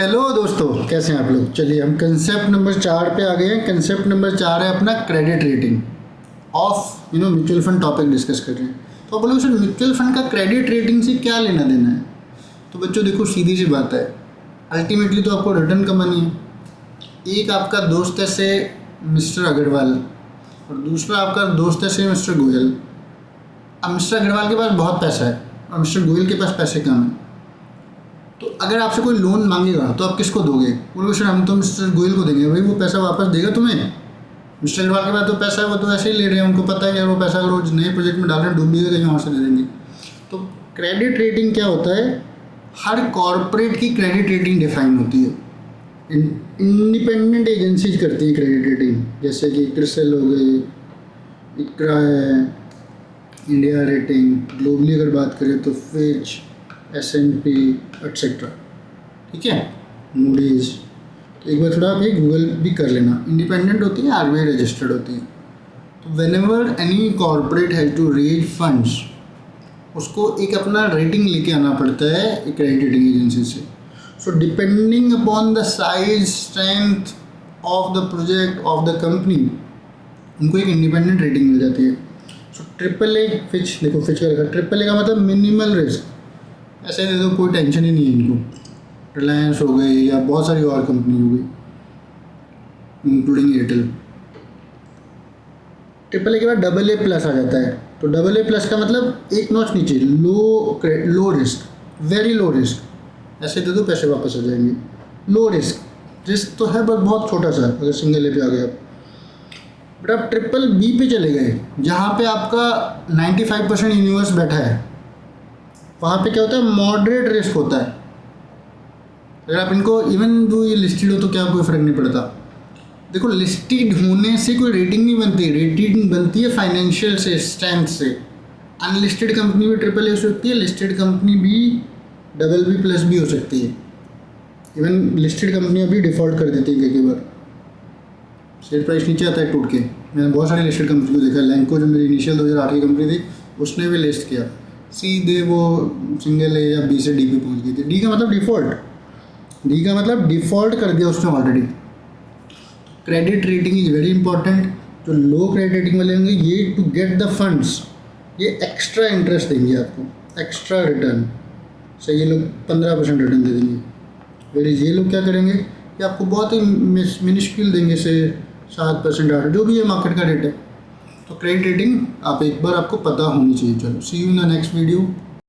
Hello दोस्तों, कैसे हैं आप लोग। चलिए हम कंसेप्ट नंबर 4 पे आ गए हैं। कंसेप्ट नंबर 4 है अपना credit rating of mutual fund topic discuss कर रहे हैं। तो आप बोलोगे सर म्यूचुअल फंड का क्रेडिट रेटिंग से क्या लेना देना है। तो बच्चों देखो, सीधी सी बात है, अल्टीमेटली तो आपको रिटर्न कमानी है। एक आपका दोस्त है से मिस्टर अग्रवाल और दूसरा आपका दोस्त है से मिस्टर गोयल। अब मिस्टर अग्रवाल के पास बहुत पैसा है और मिस्टर गोयल के पास पैसे कम है। तो अगर आपसे कोई लोन मांगेगा तो आप किसको दोगे? बोलोगे सर हम तो मिस्टर गोयल को देंगे। भाई वो पैसा वापस देगा तुम्हें। मिस्टर अग्रवाल के पास तो पैसा है, वो तो ऐसे ही ले रहे हैं, उनको पता है कि वो पैसा अगर वो नए प्रोजेक्ट में डाल रहे हैं डूब भी कहीं वहाँ से दे देंगे। तो क्रेडिट रेटिंग क्या होता है? हर कॉरपोरेट की क्रेडिट रेटिंग डिफाइन होती है। इंडिपेंडेंट एजेंसीज करती हैं क्रेडिट रेटिंग, जैसे कि क्रिसिल हो गई, इक्रा है, इंडिया रेटिंग, ग्लोबली अगर बात करें तो फिच, S&P एट्सेट्रा। ठीक है, मूडीज। तो एक बार थोड़ा आप ये गूगल भी कर लेना। इंडिपेंडेंट होती है, RBI रजिस्टर्ड होती है। तो whenever any corporate has to raise funds, उसको एक अपना रेटिंग लेके आना पड़ता है एक क्रेडिट रेटिंग एजेंसी से। So depending upon the size, strength of the project of the company, उनको एक इंडिपेंडेंट रेटिंग मिल जाती है। सो AAA फिच, देखो फिच का लिखा, AAA का मतलब मिनिमल रिस्क। ऐसे दे दो, कोई टेंशन ही नहीं है इनको। रिलायंस हो गई या बहुत सारी और कंपनी हो गई इंक्लूडिंग एयरटेल। AAA के बाद AA+ आ जाता है। तो AA+ का मतलब एक नॉच नीचे, low risk, very low risk. ऐसे दे दो, पैसे वापस आ जाएंगे। लो रिस्क तो है बस बहुत छोटा सा, अगर सिंगल ए पे आ गए आप। बट आप BBB पे चले गए, जहाँ पे आपका 95% यूनिवर्स बैठा है, वहाँ पे क्या होता है? मॉडरेट रिस्क होता है। अगर आप इनको, इवन जो ये लिस्टेड हो तो क्या कोई फ़र्क नहीं पड़ता। देखो, लिस्टेड होने से कोई रेटिंग नहीं बनती। रेटिंग बनती है फाइनेंशियल से, स्ट्रेंथ से। अनलिस्टेड कंपनी भी AAA हो सकती है, लिस्टेड कंपनी भी BBB+ भी हो सकती है। इवन लिस्टेड कंपनियाँ भी डिफ़ॉल्ट कर देती है कई बार, शेयर प्राइस नीचे आता है टूट के। मैंने बहुत सारी लिस्टेड कंपनी को देखा। लैंको जो मेरी इनिशियल 2008 की कंपनी थी, उसने भी लिस्ट किया, सीधे वो सिंगल ए या B से D पे पहुँच गई थी। D का मतलब डिफ़ॉल्ट, D का मतलब डिफ़ॉल्ट कर दिया उसने already. Credit rating is very important. जो लो क्रेडिट रेटिंग वाले होंगे, ये टू गेट द फंड्स, ये एक्स्ट्रा इंटरेस्ट देंगे आपको, एक्स्ट्रा रिटर्न। सही, ये लोग 15% रिटर्न दे देंगे। वेरीज ये लोग क्या करेंगे कि आपको बहुत ही मिनिस्क्यूल देंगे, से 7%, 8%, जो भी है मार्केट का रेट है। तो क्रेडिट रेटिंग आप एक बार आपको पता होनी चाहिए। चलो, see you in the next video.